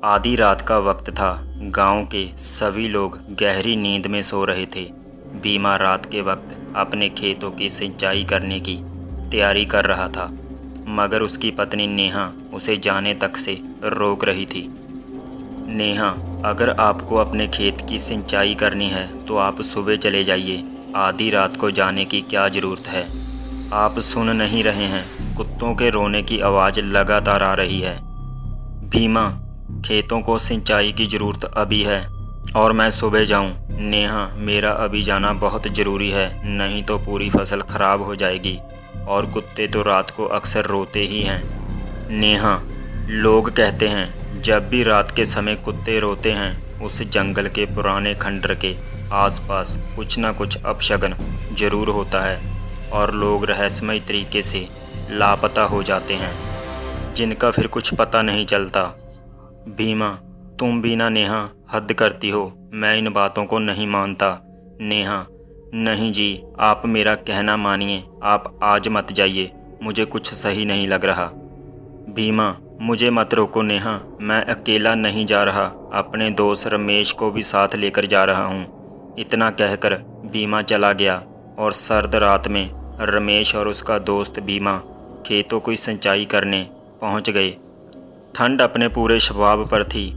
आधी रात का वक्त था। गांव के सभी लोग गहरी नींद में सो रहे थे। बीमा रात के वक्त अपने खेतों की सिंचाई करने की तैयारी कर रहा था, मगर उसकी पत्नी नेहा उसे जाने तक से रोक रही थी। नेहा, अगर आपको अपने खेत की सिंचाई करनी है तो आप सुबह चले जाइए। आधी रात को जाने की क्या ज़रूरत है? आप सुन नहीं रहे हैं? कुत्तों के रोने की आवाज़ लगातार आ रही है। भीमा, खेतों को सिंचाई की ज़रूरत अभी है और मैं सुबह जाऊं? नेहा, मेरा अभी जाना बहुत ज़रूरी है, नहीं तो पूरी फसल खराब हो जाएगी और कुत्ते तो रात को अक्सर रोते ही हैं। नेहा, लोग कहते हैं जब भी रात के समय कुत्ते रोते हैं उस जंगल के पुराने खंडर के आसपास कुछ ना कुछ अपशगन जरूर होता है और लोग रहस्यमय तरीके से लापता हो जाते हैं, जिनका फिर कुछ पता नहीं चलता। भीमा, तुम भी ना नेहा, हद करती हो। मैं इन बातों को नहीं मानता। नेहा, नहीं जी, आप मेरा कहना मानिए। आप आज मत जाइए, मुझे कुछ सही नहीं लग रहा। भीमा, मुझे मत रोको नेहा, मैं अकेला नहीं जा रहा, अपने दोस्त रमेश को भी साथ लेकर जा रहा हूँ। इतना कहकर भीमा चला गया और सर्द रात में रमेश और उसका दोस्त भीमा खेतों की सिंचाई करने पहुँच गए। ठंड अपने पूरे शबाब पर थी।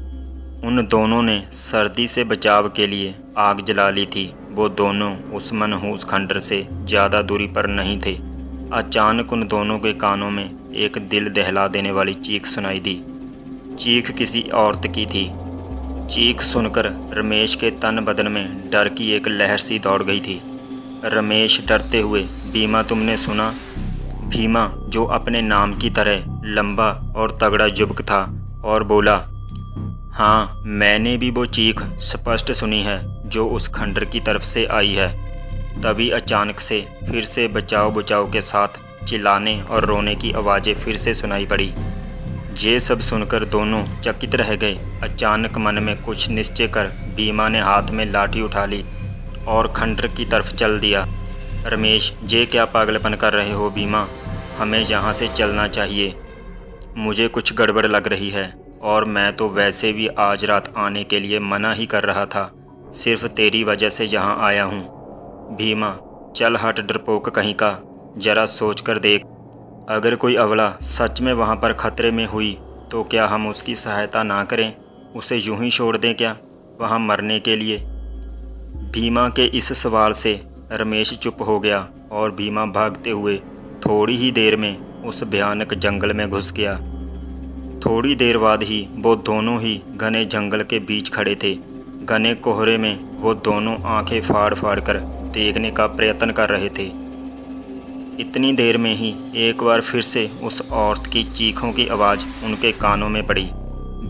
उन दोनों ने सर्दी से बचाव के लिए आग जला ली थी। वो दोनों उस मनहूस खंडर से ज़्यादा दूरी पर नहीं थे। अचानक उन दोनों के कानों में एक दिल दहला देने वाली चीख सुनाई दी। चीख किसी औरत की थी। चीख सुनकर रमेश के तन बदन में डर की एक लहर सी दौड़ गई थी। रमेश डरते हुए, भीमा, तुमने सुना? भीमा, जो अपने नाम की तरह लंबा और तगड़ा युवक था, और बोला, हाँ, मैंने भी वो चीख स्पष्ट सुनी है जो उस खंडर की तरफ से आई है। तभी अचानक से फिर से बचाओ बचाओ के साथ चिल्लाने और रोने की आवाज़ें फिर से सुनाई पड़ी। ये सब सुनकर दोनों चकित रह गए। अचानक मन में कुछ निश्चय कर भीमा ने हाथ में लाठी उठा ली और खंडर की तरफ चल दिया। रमेश, ये क्या पागलपन कर रहे हो भीमा? हमें यहाँ से चलना चाहिए। मुझे कुछ गड़बड़ लग रही है और मैं तो वैसे भी आज रात आने के लिए मना ही कर रहा था। सिर्फ तेरी वजह से यहाँ आया हूँ। भीमा, चल हट डरपोक कहीं का। जरा सोच कर देख, अगर कोई अवला सच में वहाँ पर खतरे में हुई तो क्या हम उसकी सहायता ना करें? उसे यूं ही छोड़ दें क्या वहाँ मरने के लिए? भीमा के इस सवाल से रमेश चुप हो गया और भीमा भागते हुए थोड़ी ही देर में उस भयानक जंगल में घुस गया। थोड़ी देर बाद ही वो दोनों ही घने जंगल के बीच खड़े थे। घने कोहरे में वो दोनों आंखें फाड़ फाड़ कर देखने का प्रयत्न कर रहे थे। इतनी देर में ही एक बार फिर से उस औरत की चीखों की आवाज़ उनके कानों में पड़ी।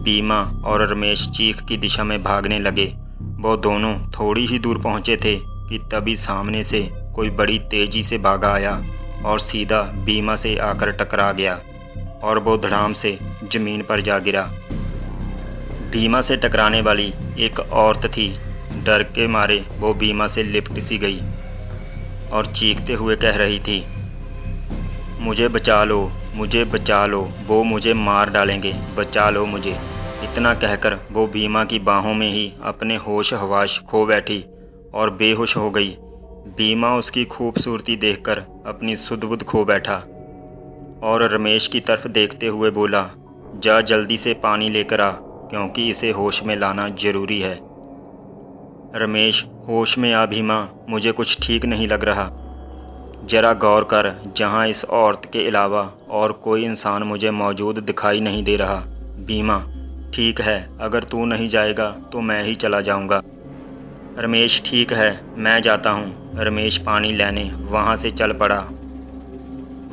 भीमा और रमेश चीख की दिशा में भागने लगे। वो दोनों थोड़ी ही दूर पहुंचे थे कि तभी सामने से कोई बड़ी तेज़ी से भागा आया और सीधा भीमा से आकर टकरा गया और वो धड़ाम से ज़मीन पर जा गिरा। भीमा से टकराने वाली एक औरत थी। डर के मारे वो भीमा से लिपट सी गई और चीखते हुए कह रही थी, मुझे बचा लो, मुझे बचा लो, वो मुझे मार डालेंगे, बचा लो मुझे। इतना कहकर वो भीमा की बाहों में ही अपने होश हवास खो बैठी और बेहोश हो गई। भीमा उसकी खूबसूरती देखकर अपनी सुध-बुध खो बैठा और रमेश की तरफ देखते हुए बोला, जा जल्दी से पानी लेकर आ, क्योंकि इसे होश में लाना ज़रूरी है। रमेश, होश में आ भीमा, मुझे कुछ ठीक नहीं लग रहा। जरा गौर कर, जहाँ इस औरत के अलावा और कोई इंसान मुझे मौजूद दिखाई नहीं दे रहा। भीमा, ठीक है, अगर तू नहीं जाएगा तो मैं ही चला जाऊँगा। रमेश, ठीक है, मैं जाता हूँ। रमेश पानी लेने वहाँ से चल पड़ा।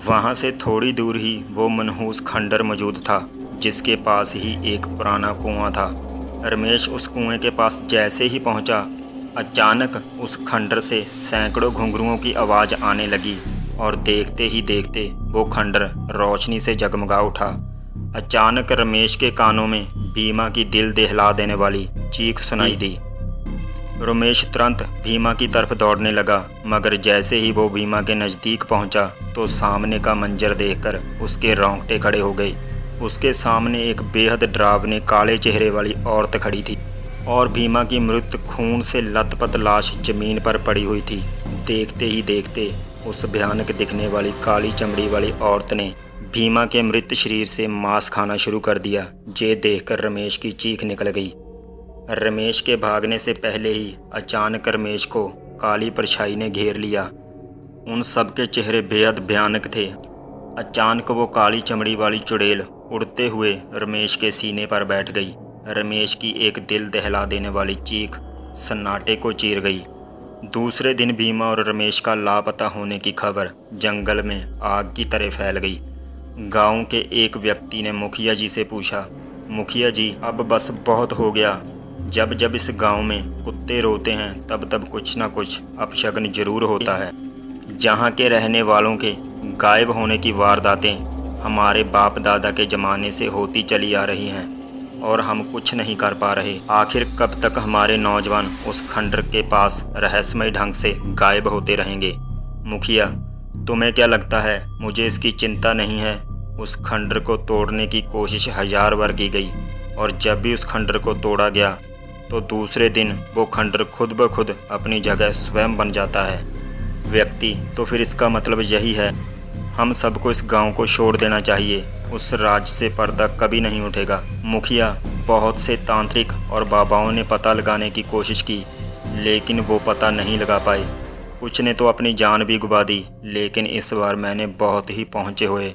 वहाँ से थोड़ी दूर ही वो मनहूस खंडर मौजूद था, जिसके पास ही एक पुराना कुआं था। रमेश उस कुएं के पास जैसे ही पहुँचा, अचानक उस खंडर से सैकड़ों घुंघरुओं की आवाज़ आने लगी और देखते ही देखते वो खंडर रोशनी से जगमगा उठा। अचानक रमेश के कानों में भीमा की दिल दहला देने वाली चीख सुनाई दी। रमेश तुरंत भीमा की तरफ दौड़ने लगा, मगर जैसे ही वो भीमा के नज़दीक पहुंचा तो सामने का मंजर देखकर उसके रोंगटे खड़े हो गए। उसके सामने एक बेहद डरावनी काले चेहरे वाली औरत खड़ी थी और भीमा की मृत खून से लथपथ लाश जमीन पर पड़ी हुई थी। देखते ही देखते उस भयानक दिखने वाली काली चमड़ी वाली औरत ने भीमा के मृत शरीर से मांस खाना शुरू कर दिया। ये देखकर रमेश की चीख निकल गई। रमेश के भागने से पहले ही अचानक रमेश को काली परछाई ने घेर लिया। उन सब के चेहरे बेहद भयानक थे। अचानक वो काली चमड़ी वाली चुड़ैल उड़ते हुए रमेश के सीने पर बैठ गई। रमेश की एक दिल दहला देने वाली चीख सन्नाटे को चीर गई। दूसरे दिन भीमा और रमेश का लापता होने की खबर जंगल में आग की तरह फैल गई। गांव के एक व्यक्ति ने मुखिया जी से पूछा, मुखिया जी अब बस बहुत हो गया। जब जब इस गांव में कुत्ते रोते हैं तब तब कुछ ना कुछ अपशगुन जरूर होता है। जहां के रहने वालों के गायब होने की वारदातें हमारे बाप दादा के ज़माने से होती चली आ रही हैं और हम कुछ नहीं कर पा रहे। आखिर कब तक हमारे नौजवान उस खंडर के पास रहस्यमय ढंग से गायब होते रहेंगे? मुखिया, तुम्हें क्या लगता है मुझे इसकी चिंता नहीं है? उस खंडर को तोड़ने की कोशिश 1000 बार की गई और जब भी उस खंडर को तोड़ा गया तो दूसरे दिन वो खंडर खुद ब खुद अपनी जगह स्वयं बन जाता है। व्यक्ति, तो फिर इसका मतलब यही है हम सबको इस गांव को छोड़ देना चाहिए। उस राज से पर्दा कभी नहीं उठेगा। मुखिया, बहुत से तांत्रिक और बाबाओं ने पता लगाने की कोशिश की लेकिन वो पता नहीं लगा पाए। कुछ ने तो अपनी जान भी गुवा दी, लेकिन इस बार मैंने बहुत ही पहुँचे हुए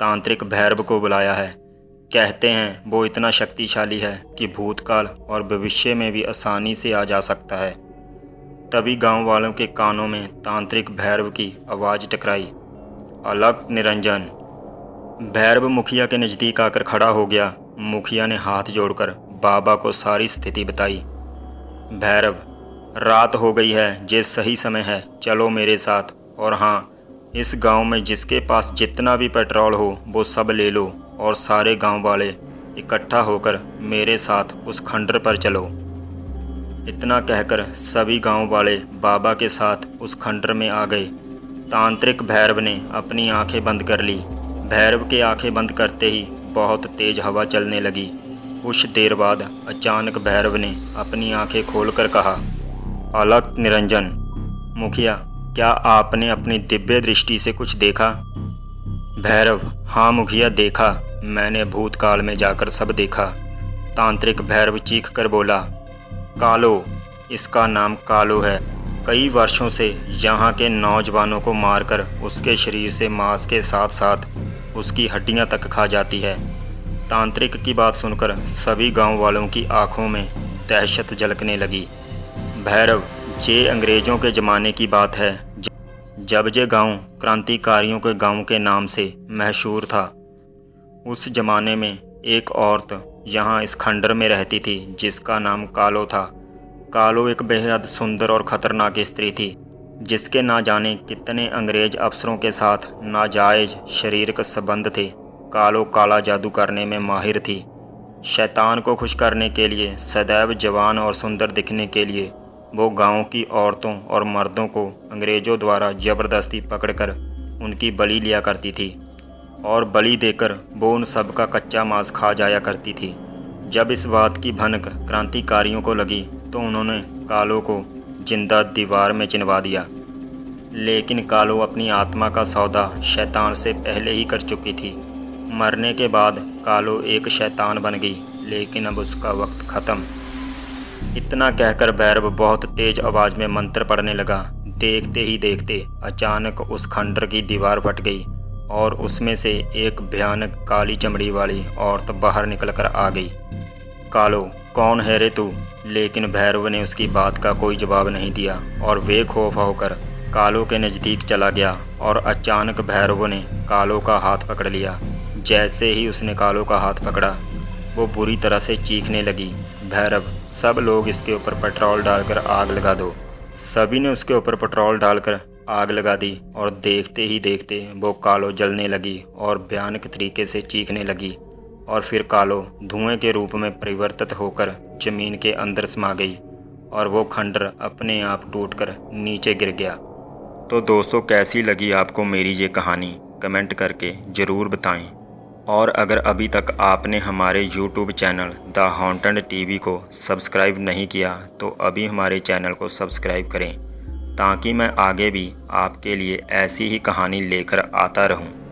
तांत्रिक भैरव को बुलाया है। कहते हैं वो इतना शक्तिशाली है कि भूतकाल और भविष्य में भी आसानी से आ जा सकता है। तभी गांव वालों के कानों में तांत्रिक भैरव की आवाज़ टकराई, अलग निरंजन। भैरव मुखिया के नज़दीक आकर खड़ा हो गया। मुखिया ने हाथ जोड़कर बाबा को सारी स्थिति बताई। भैरव, रात हो गई है, ये सही समय है, चलो मेरे साथ। और हाँ, इस गांव में जिसके पास जितना भी पेट्रोल हो वो सब ले लो और सारे गांव वाले इकट्ठा होकर मेरे साथ उस खंडर पर चलो। इतना कहकर सभी गांव वाले बाबा के साथ उस खंडर में आ गए। तांत्रिक भैरव ने अपनी आंखें बंद कर ली। भैरव के आंखें बंद करते ही बहुत तेज हवा चलने लगी। कुछ देर बाद अचानक भैरव ने अपनी आंखें खोलकर कहा, अलग निरंजन। मुखिया, क्या आपने अपनी दिव्य दृष्टि से कुछ देखा? भैरव, हाँ मुखिया, देखा। मैंने भूतकाल में जाकर सब देखा। तांत्रिक भैरव चीख कर बोला, कालो, इसका नाम कालो है। कई वर्षों से यहाँ के नौजवानों को मारकर उसके शरीर से मांस के साथ साथ उसकी हड्डियाँ तक खा जाती है। तांत्रिक की बात सुनकर सभी गांव वालों की आंखों में दहशत झलकने लगी। भैरव, ये अंग्रेज़ों के ज़माने की बात है जब ये गांव क्रांतिकारियों के गांव के नाम से मशहूर था। उस ज़माने में एक औरत यहाँ इस खंडर में रहती थी जिसका नाम कालो था। कालो एक बेहद सुंदर और ख़तरनाक स्त्री थी जिसके ना जाने कितने अंग्रेज अफसरों के साथ नाजायज़ शारीरिक संबंध थे। कालो काला जादू करने में माहिर थी। शैतान को खुश करने के लिए, सदैव जवान और सुंदर दिखने के लिए वो गांव की औरतों और मर्दों को अंग्रेज़ों द्वारा ज़बरदस्ती पकड़कर उनकी बलि लिया करती थी और बलि देकर वो उन सब का कच्चा मांस खा जाया करती थी। जब इस बात की भनक क्रांतिकारियों को लगी तो उन्होंने कालो को जिंदा दीवार में चिनवा दिया। लेकिन कालो अपनी आत्मा का सौदा शैतान से पहले ही कर चुकी थी। मरने के बाद कालो एक शैतान बन गई, लेकिन अब उसका वक्त ख़त्म। इतना कहकर भैरव बहुत तेज आवाज़ में मंत्र पढ़ने लगा। देखते ही देखते अचानक उस खंडर की दीवार फट गई और उसमें से एक भयानक काली चमड़ी वाली औरत बाहर निकलकर आ गई। कालो, कौन है रे तू? लेकिन भैरव ने उसकी बात का कोई जवाब नहीं दिया और बेखौफ होकर कालो के नज़दीक चला गया और अचानक भैरव ने कालो का हाथ पकड़ लिया। जैसे ही उसने कालो का हाथ पकड़ा वो बुरी तरह से चीखने लगी, भैरव, सब लोग इसके ऊपर पेट्रोल डालकर आग लगा दो। सभी ने उसके ऊपर पेट्रोल डालकर आग लगा दी और देखते ही देखते वो कालो जलने लगी और भयानक तरीके से चीखने लगी और फिर कालो धुएं के रूप में परिवर्तित होकर ज़मीन के अंदर समा गई और वो खंडर अपने आप टूटकर नीचे गिर गया। तो दोस्तों, कैसी लगी आपको मेरी ये कहानी? कमेंट करके ज़रूर बताएं। और अगर अभी तक आपने हमारे YouTube channel the haunted TV को सब्सक्राइब नहीं किया तो अभी हमारे चैनल को सब्सक्राइब करें ताकि मैं आगे भी आपके लिए ऐसी ही कहानी लेकर आता रहूं।